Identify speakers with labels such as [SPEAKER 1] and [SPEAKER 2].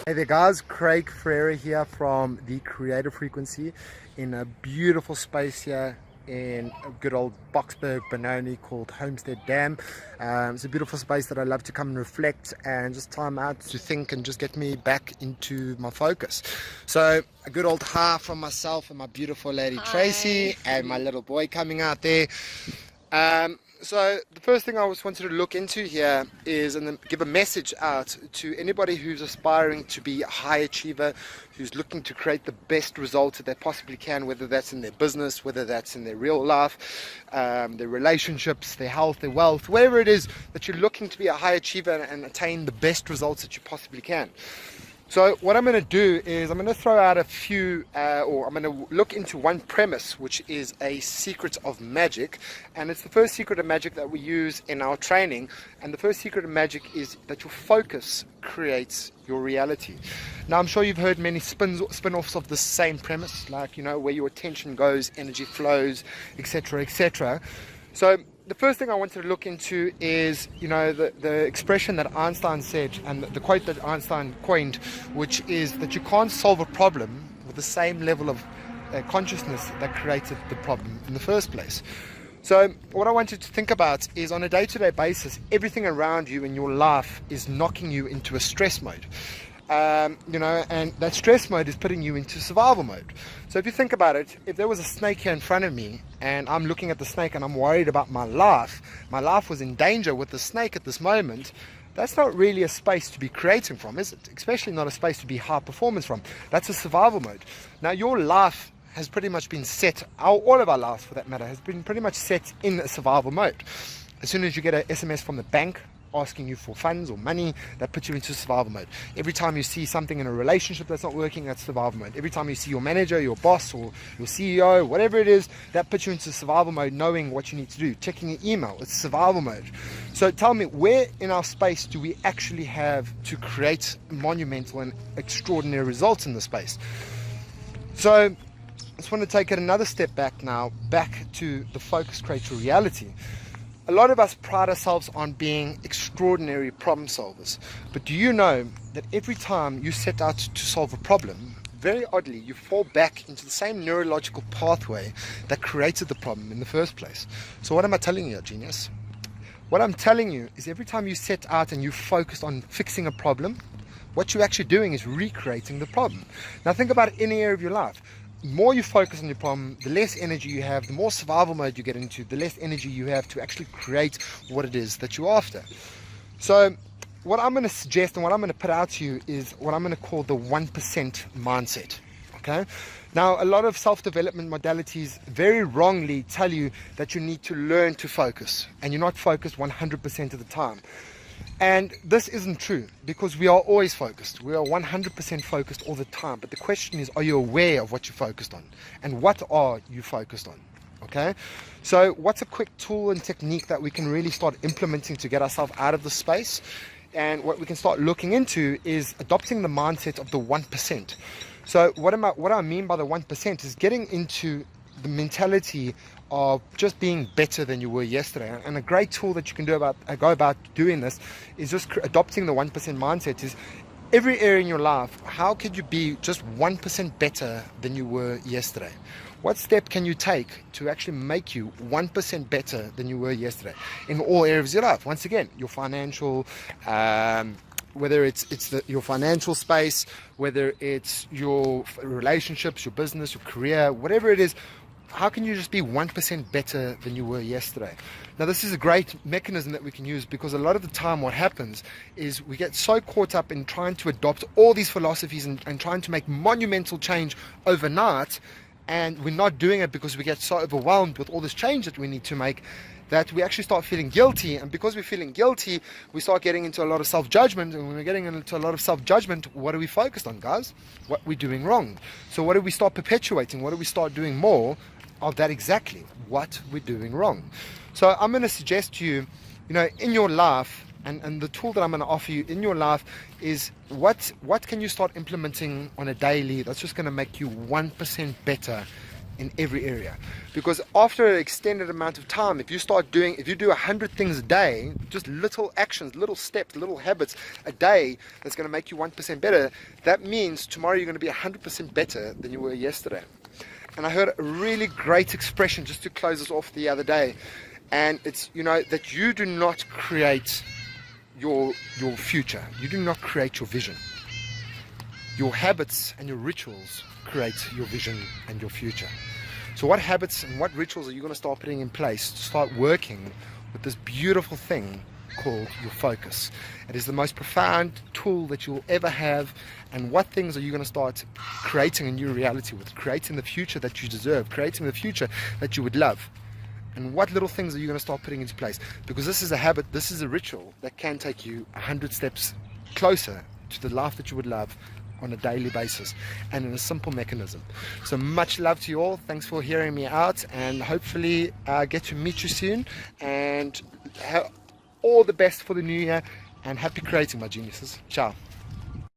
[SPEAKER 1] Hey there guys, Craig Ferreira here from the Creative Frequency in a beautiful space here in a good old Boksburg, Benoni called Homestead Dam. It's a beautiful space that I love to come and reflect and just time out to think and just get me back into my focus. So a good old hi from myself and my beautiful lady Tracy and my little boy coming out there. So the first thing I just wanted to look into here is and then give a message out to anybody who's aspiring to be a high achiever, who's looking to create the best results that they possibly can, whether that's in their business, whether that's in their real life, their relationships, their health, their wealth, wherever it is that you're looking to be a high achiever and attain the best results that you possibly can. So what I'm going to do is I'm going to throw out a few, or I'm going to look into one premise, which is a secret of magic. And it's the first secret of magic that we use in our training. And the first secret of magic is that your focus creates your reality. Now, I'm sure you've heard many spin-offs of the same premise, like, you know, where your attention goes, energy flows, etc., etc. So the first thing I wanted to look into is, you know, the expression that Einstein said and the quote that Einstein coined, which is that you can't solve a problem with the same level of consciousness that created the problem in the first place. So what I want you to think about is on a day-to-day basis, everything around you in your life is knocking you into a stress mode. You know, and that stress mode is putting you into survival mode. So if you think about it, if there was a snake here in front of me and I'm looking at the snake and I'm worried about my life was in danger with the snake at this moment, that's not really a space to be creating from, is it? Especially not a space to be high performance from. That's a survival mode. Now your life has pretty much been set, all of our lives for that matter, has been pretty much set in a survival mode. As soon as you get an SMS from the bank asking you for funds or money, that puts you into survival mode. Every time you see something in a relationship that's not working, that's survival mode. Every time you see your manager, your boss, or your CEO, whatever it is, that puts you into survival mode, knowing what you need to do. Checking your email, it's survival mode. So tell me, where in our space do we actually have to create monumental and extraordinary results in the space? So I just want to take it another step back now, back to the focus creates your reality. A lot of us pride ourselves on being extraordinary problem solvers. But do you know that every time you set out to solve a problem, very oddly, you fall back into the same neurological pathway that created the problem in the first place? So what am I telling you, genius? What I'm telling you is every time you set out and you focus on fixing a problem, what you're actually doing is recreating the problem. Now think about any area of your life. The more you focus on your problem, the less energy you have, the more survival mode you get into, the less energy you have to actually create what it is that you're after. So what I'm going to suggest and what I'm going to put out to you is what I'm going to call the 1% mindset. Okay? Now, a lot of self-development modalities very wrongly tell you that you need to learn to focus, and you're not focused 100% of the time. And this isn't true, because we are always focused. We are 100% focused all the time. But the question is, are you aware of what you're focused on? And what are you focused on? Okay? So what's a quick tool and technique that we can really start implementing to get ourselves out of the space? And what we can start looking into is adopting the mindset of the 1%. So what I mean by the 1% is getting into the mentality of just being better than you were yesterday. And a great tool that you can go about doing this is just adopting the 1% mindset. Is every area in your life, how could you be just 1% better than you were yesterday? What step can you take to actually make you 1% better than you were yesterday in all areas of your life? Once again, your financial, whether it's your financial space, whether it's your relationships, your business, your career, whatever it is. How can you just be 1% better than you were yesterday? Now, this is a great mechanism that we can use, because a lot of the time what happens is we get so caught up in trying to adopt all these philosophies and trying to make monumental change overnight, and we're not doing it because we get so overwhelmed with all this change that we need to make, that we actually start feeling guilty. And because we're feeling guilty, we start getting into a lot of self-judgment. And when we're getting into a lot of self-judgment, what are we focused on, guys? What we're doing wrong. So what do we start perpetuating? What do we start doing more of that? Exactly what we're doing wrong. So I'm going to suggest to you, you know, in your life, and the tool that I'm going to offer you in your life is what can you start implementing on a daily that's just going to make you 1% better in every area. Because after an extended amount of time, if you do 100 things a day, just little actions, little steps, little habits a day that's going to make you 1% better, that means tomorrow you're going to be 100% better than you were yesterday. And I heard a really great expression just to close us off the other day, and it's, that you do not create your future. You do not create your vision. Your habits and your rituals create your vision and your future. So what habits and what rituals are you going to start putting in place to start working with this beautiful thing called your focus? It is the most profound tool that you'll ever have. And what things are you going to start creating a new reality with, creating the future that you deserve, creating the future that you would love? And what little things are you going to start putting into place? Because this is a habit, this is a ritual that can take you 100 steps closer to the life that you would love on a daily basis, and in a simple mechanism. So much love to you all. Thanks for hearing me out, and hopefully get to meet you soon, and all the best for the new year, and happy creating, my geniuses. Ciao.